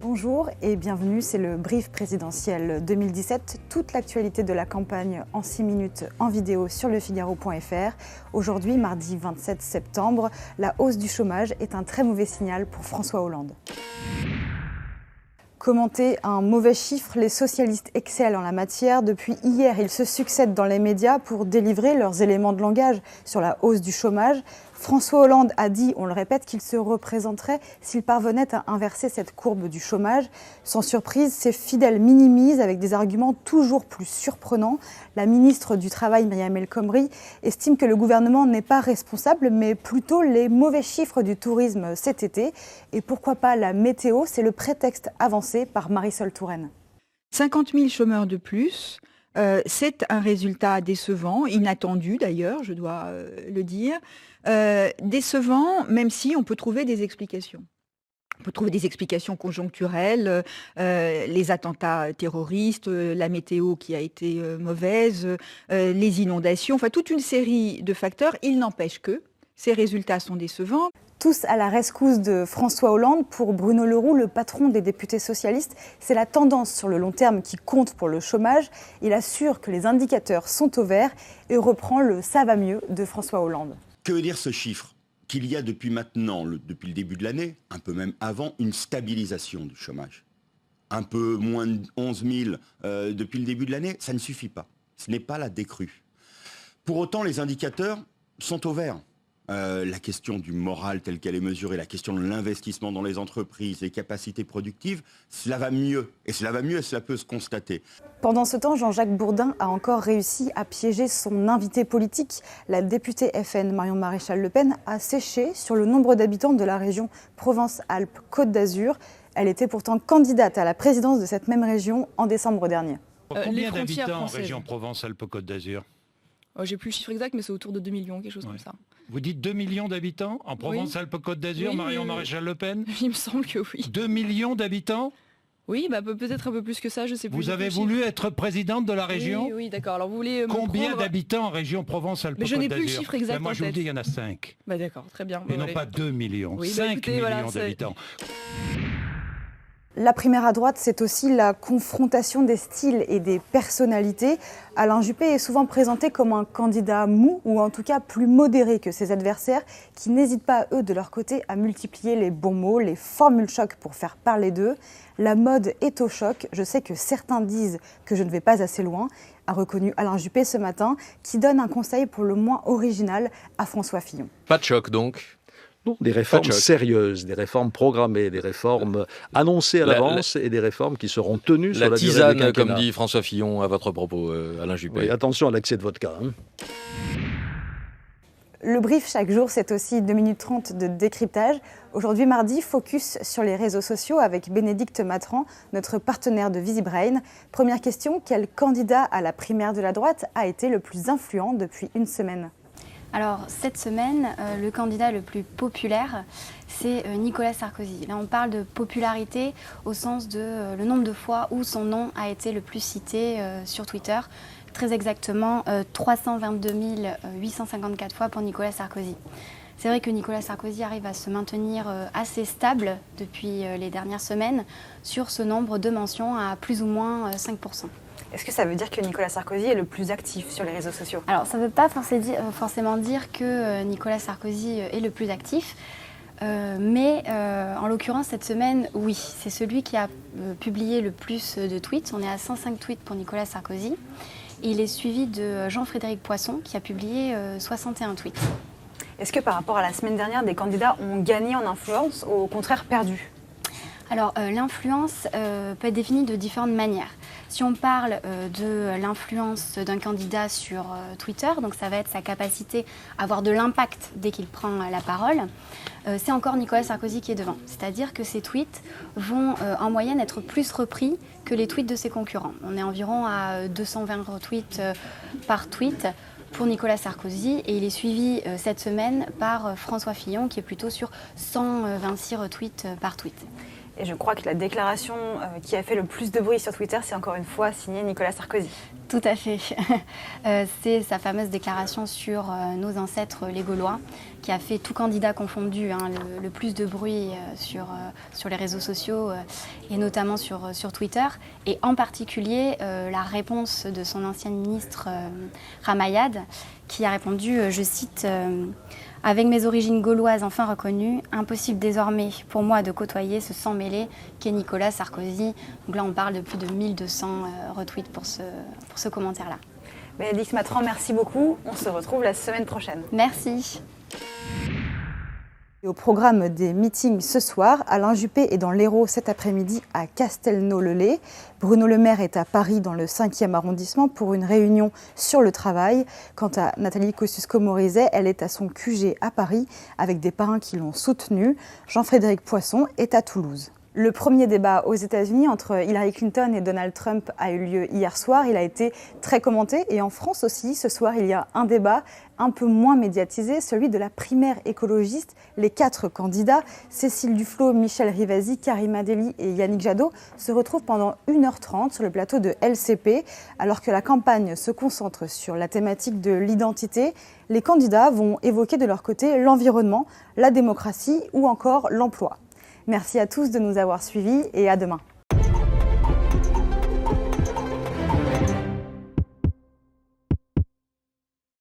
Bonjour et bienvenue, c'est le brief présidentiel 2017, toute l'actualité de la campagne en 6 minutes en vidéo sur lefigaro.fr. Aujourd'hui, mardi 27 septembre, la hausse du chômage est un très mauvais signal pour François Hollande. Commenter un mauvais chiffre, les socialistes excellent en la matière. Depuis hier, ils se succèdent dans les médias pour délivrer leurs éléments de langage sur la hausse du chômage. François Hollande a dit, on le répète, qu'il se représenterait s'il parvenait à inverser cette courbe du chômage. Sans surprise, ses fidèles minimisent avec des arguments toujours plus surprenants. La ministre du Travail, Myriam El Khomri, estime que le gouvernement n'est pas responsable, mais plutôt les mauvais chiffres du tourisme cet été. Et pourquoi pas la météo, c'est le prétexte avancé par Marisol Touraine. 50 000 chômeurs de plus, c'est un résultat décevant, inattendu d'ailleurs, je dois le dire. Décevant, même si on peut trouver des explications. On peut trouver des explications conjoncturelles, les attentats terroristes, la météo qui a été mauvaise, les inondations, enfin toute une série de facteurs. Il n'empêche que ces résultats sont décevants. Tous à la rescousse de François Hollande. Pour Bruno Le Roux, le patron des députés socialistes, c'est la tendance sur le long terme qui compte pour le chômage. Il assure que les indicateurs sont au vert et reprend le « ça va mieux » de François Hollande. Que veut dire ce chiffre ? Qu'il y a depuis maintenant, depuis le début de l'année, un peu même avant, une stabilisation du chômage. Un peu moins de 11 000 depuis le début de l'année, ça ne suffit pas. Ce n'est pas la décrue. Pour autant, les indicateurs sont au vert. La question du moral tel qu'elle est mesurée, la question de l'investissement dans les entreprises, les capacités productives, cela va mieux. Et cela va mieux et cela peut se constater. Pendant ce temps, Jean-Jacques Bourdin a encore réussi à piéger son invité politique. La députée FN Marion Maréchal Le Pen a séché sur le nombre d'habitants de la région Provence-Alpes-Côte d'Azur. Elle était pourtant candidate à la présidence de cette même région en décembre dernier. Combien d'habitants en région Provence-Alpes-Côte d'Azur ? J'ai plus le chiffre exact, mais c'est autour de 2 millions, quelque chose comme ça. Vous dites 2 millions d'habitants en Provence-Alpes-Côte d'Azur, oui, Marion Maréchal Le Pen ? Il me semble que oui. 2 millions d'habitants ? Oui, peut-être un peu plus que ça, je sais plus. Vous avez voulu être présidente de la région ? Oui, d'accord. Alors vous voulez Combien d'habitants en région Provence-Alpes-Côte d'Azur ? Mais je n'ai plus le chiffre exact moi, en je vous tête. dis, il y en a 5. D'accord, très bien. Et non pas 2 millions, oui, 5 écoutez, millions d'habitants. La primaire à droite, c'est aussi la confrontation des styles et des personnalités. Alain Juppé est souvent présenté comme un candidat mou, ou en tout cas plus modéré que ses adversaires, qui n'hésitent pas, eux, de leur côté, à multiplier les bons mots, les formules choc pour faire parler d'eux. La mode est au choc. Je sais que certains disent que je ne vais pas assez loin, a reconnu Alain Juppé ce matin, qui donne un conseil pour le moins original à François Fillon. Pas de choc donc ? Non, des réformes sérieuses, des réformes programmées, des réformes annoncées à l'avance et des réformes qui seront tenues sur la durée du tisane, quinquennat. comme dit François Fillon à votre propos, Alain Juppé. Oui, attention à l'excès de vodka. Le brief chaque jour, c'est aussi 2 minutes 30 de décryptage. Aujourd'hui, mardi, focus sur les réseaux sociaux avec Bénédicte Matran, notre partenaire de VisiBrain. Première question, quel candidat à la primaire de la droite a été le plus influent depuis une semaine ? Alors, cette semaine, le candidat le plus populaire, c'est Nicolas Sarkozy. Là, on parle de popularité au sens de le nombre de fois où son nom a été le plus cité sur Twitter. Très exactement, 322 854 fois pour Nicolas Sarkozy. C'est vrai que Nicolas Sarkozy arrive à se maintenir assez stable depuis les dernières semaines sur ce nombre de mentions à plus ou moins 5%. Est-ce que ça veut dire que Nicolas Sarkozy est le plus actif sur les réseaux sociaux ? Alors, ça ne veut pas forcément dire que Nicolas Sarkozy est le plus actif, mais en l'occurrence, cette semaine, oui, c'est celui qui a publié le plus de tweets. On est à 105 tweets pour Nicolas Sarkozy. Et il est suivi de Jean-Frédéric Poisson, qui a publié 61 tweets. Est-ce que par rapport à la semaine dernière, des candidats ont gagné en influence ou au contraire perdu ? Alors, l'influence peut être définie de différentes manières. Si on parle de l'influence d'un candidat sur Twitter, donc ça va être sa capacité à avoir de l'impact dès qu'il prend la parole, c'est encore Nicolas Sarkozy qui est devant. C'est-à-dire que ses tweets vont en moyenne être plus repris que les tweets de ses concurrents. On est environ à 220 retweets par tweet pour Nicolas Sarkozy et il est suivi cette semaine par François Fillon qui est plutôt sur 126 retweets par tweet. Et je crois que la déclaration qui a fait le plus de bruit sur Twitter, c'est encore une fois signé Nicolas Sarkozy. Tout à fait. C'est sa fameuse déclaration sur nos ancêtres les Gaulois qui a fait tout candidat confondu le plus de bruit sur les réseaux sociaux et notamment sur Twitter. Et en particulier la réponse de son ancien ministre Ramayad qui a répondu, je cite, « Avec mes origines gauloises enfin reconnues, impossible désormais pour moi de côtoyer ce sang mêlé qu'est Nicolas Sarkozy. » Donc là, on parle de plus de 1200 retweets pour ce commentaire-là. Bénédicte Matran, merci beaucoup. On se retrouve la semaine prochaine. Merci. Et au programme des meetings ce soir, Alain Juppé est dans l'Hérault cet après-midi à Castelnau-le-Lay. Bruno Le Maire est à Paris dans le 5e arrondissement pour une réunion sur le travail. Quant à Nathalie Kosciusko-Morizet, elle est à son QG à Paris avec des parrains qui l'ont soutenue. Jean-Frédéric Poisson est à Toulouse. Le premier débat aux États-Unis entre Hillary Clinton et Donald Trump a eu lieu hier soir. Il a été très commenté et en France aussi. Ce soir, il y a un débat un peu moins médiatisé, celui de la primaire écologiste. Les 4 candidats, Cécile Duflot, Michel Rivasi, Karima Delli et Yannick Jadot, se retrouvent pendant 1h30 sur le plateau de LCP. Alors que la campagne se concentre sur la thématique de l'identité, les candidats vont évoquer de leur côté l'environnement, la démocratie ou encore l'emploi. Merci à tous de nous avoir suivis et à demain.